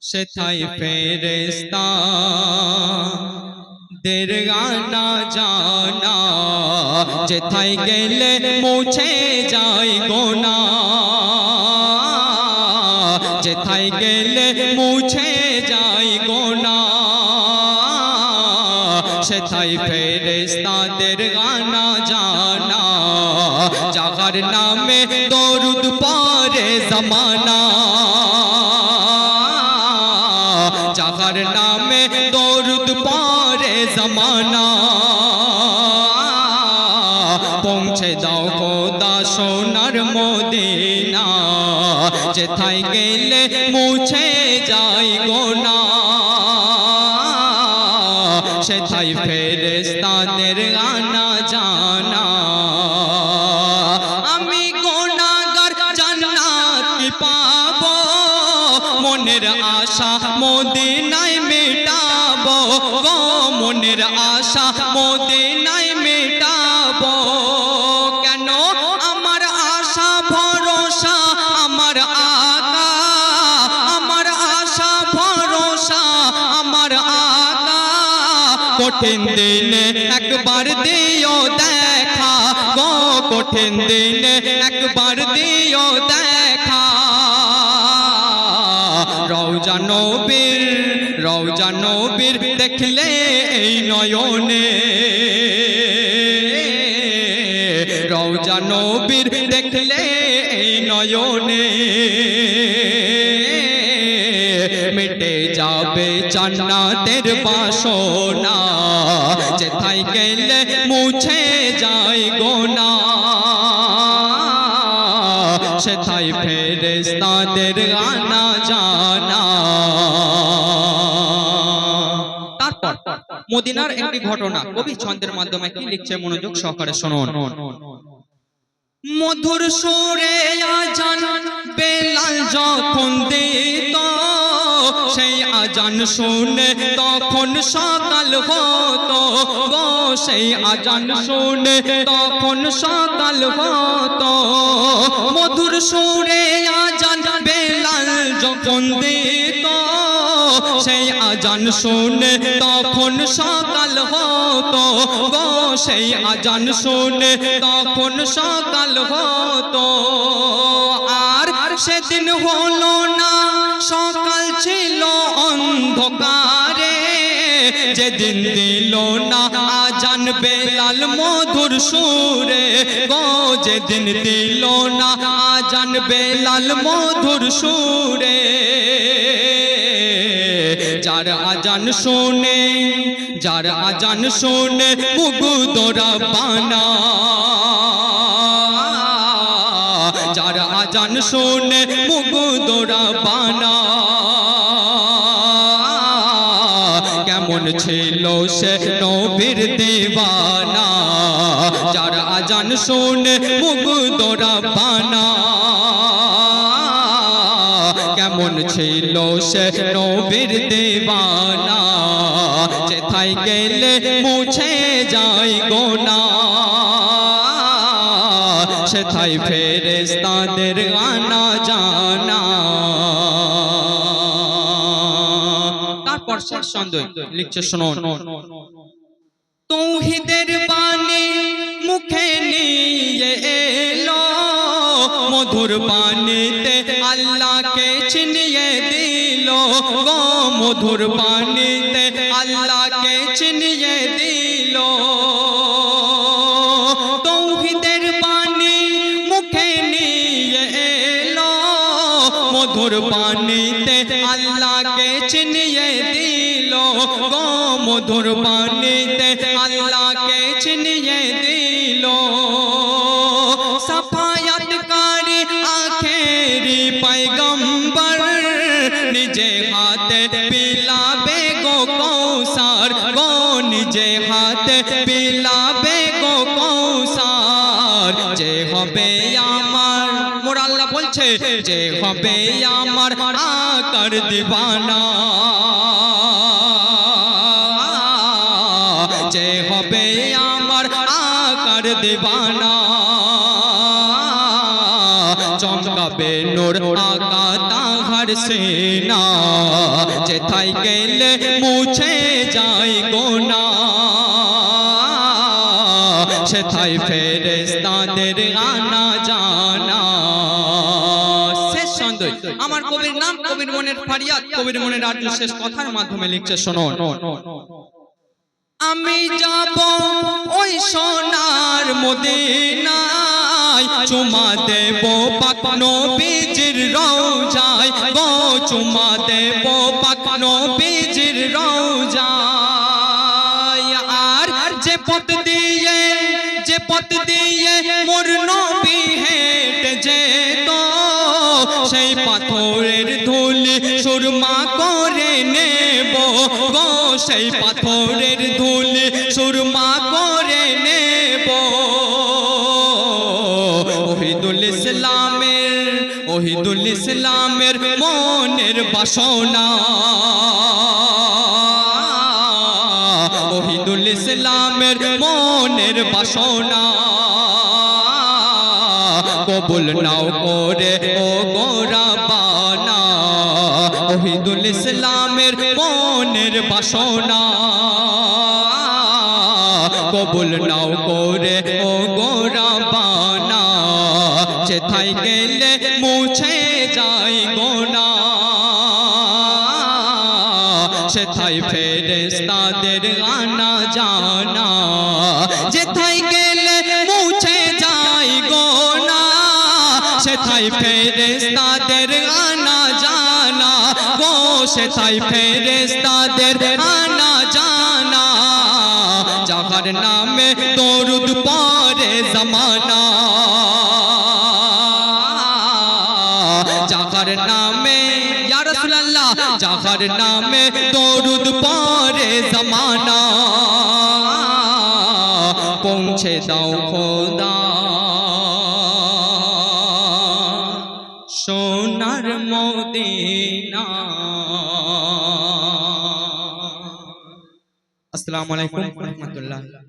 সেথায় ফেরেশতা দের গানা জানা যেথায় গেলে মুছে যায় গুনাহ যেথায় গেলে মুছে যায় গুনাহ সেথায় ফেরেশতাদের গানা জানা যাহার নামে দরুদ পড়ে জামানা যাহার নামে দরুদ পড়ে জামানা পৌঁছে দাও খোদা সোনার মদিনা যেথায় গেলে মুছে যায় গুনাহ সেথায় ফেরেশতাদের গানা জানা আমি গুনাহগার জান্নাত কি পাবো মনের আশা মদিনায় মেটাবো গো মনের আশা মদিনায় মেটাবো কেন আমার আশা ভরসা আমার আকা আমার আশা ভরসা আমার আকা কঠিন দিনে একবার দিও দেখা গো কঠিন দিনে একবার দিও দেখা রওজা নবীর দেখলে এই নয়নে রওজা নবীর দেখলে এই নয়নে মিটে যাবে জান্নাতের বাসনা যেথায় গেলে মুছে যায় গুনাহ সেথায় ফেরেশতাদের গানা জানা তারপর মদিনার একটি ঘটনা কবি ছন্দের মাধ্যমে কি লিখছে মনোযোগ সহকারে শুনুন মধুর সুরে আজান বেলাল যখন দিত সেই আজান শুনে তখন সকাল হতো গো সেই আজান শুনে তখন সকাল হতো মধুর সুরে আজান বেলাল যখন দিত সেই আজান শুনে তখন সকাল হতো গো সেই আজান শুনে তখন সকাল হতো আর সেদিন হলো না সকাল ছিল অন্ধকারে যেদিন দিল না আজান বেলাল মধুর সুরে গো যেদিন দিল না আজান বেলাল মধুর সুরে যার আজান শুনে মুগ্ধ রব্বানা যার আজান শুনে মুগ্ধ রব্বানা কেমন ছিল সে নবীর দিওয়ানা যার আজান শুনে মুগ্ধ রব্বানা কেমন ছিল সে নবীর দিওয়ানা যেথায় গেলে মুছে যায় গুনাহ সেথায় ফেরেশতাদের গানা জানা তারপর শেষ ছন্দ লিখছে শুনুন তৌহিদের বাণী মুখে নিয়ে এলো মধুর বাণীতে আল্লাহকে চিনিয়ে দিল গো মধুর বাণীতে আল্লাহকে চিনিয়ে দিল তৌহিদের বাণী মুখে নিয়ে এলো মধুর বাণীতে আল্লাহকে চিনিয়ে দিল গো মধুর বাণীতে আল্লাহকে চিনিয়ে দিল সাফায়াতকারী আখেরি পয়গম্বর নিজে হাতে পিলাবে গো কৌসার গো নিজে হাতে পিলাবে গো কৌসার যে হবে আমার মোর আল্লাহ বলছে যে হবে আমার আকার দিওয়ানা যে হবে আমার আকার দিওয়ানা আনা চমকাবে নূর আকা তাহার সেনা যেথায় গেলে মুছে যায় গোনা সেথায় ফেরেশতাদের আনা জানা শেষ সন্দেহ আমার কবির নাম কবির মনের ফরিয়াদ কবির মনের আরজু শেষ কথার মাধ্যমে লিখছে শুনুন আমি যাব ওই সোনার মদিনায় চুমা দেব পাক নবীজির রওজায় গো চুমা দেব পাক নবীজির রওজায় আর যে পথ দিয়ে মোর নবী হেঁটে যেত সেই পাথরের ধুলি সুরমা করে নেব গো সেই পাথরের ধুলি সুরমা করে নেব ওহিদুল ইসলামের মনের বাসনা ওহিদুল ইসলামের মনের বাসনা কবুল নাও করে ও গোরাবানা ওহিদুল ইসলামের মনের বাসনা কবুল নাও করে ও গোরাবানা যেথায় গেলে মুছে যায় গোনা সেথায় ফেরেশতাদের আনা জানা যেথায় গেলে মুছে যায় গোনা সেথায় ফেরেশতাদের আনা জানা গো সেথায় ফেরেশতাদের আনা জানা যাহার নামে দরুদ পড়ে জামানা যাহার নামে ইয়া রাসূলুল্লাহ যাহার নামে দরুদ পড়ে জামানা পৌঁছে দাও খোদা সোনার মদিনা আসসালামু আলাইকুম ওয়া রাহমাতুল্লাহ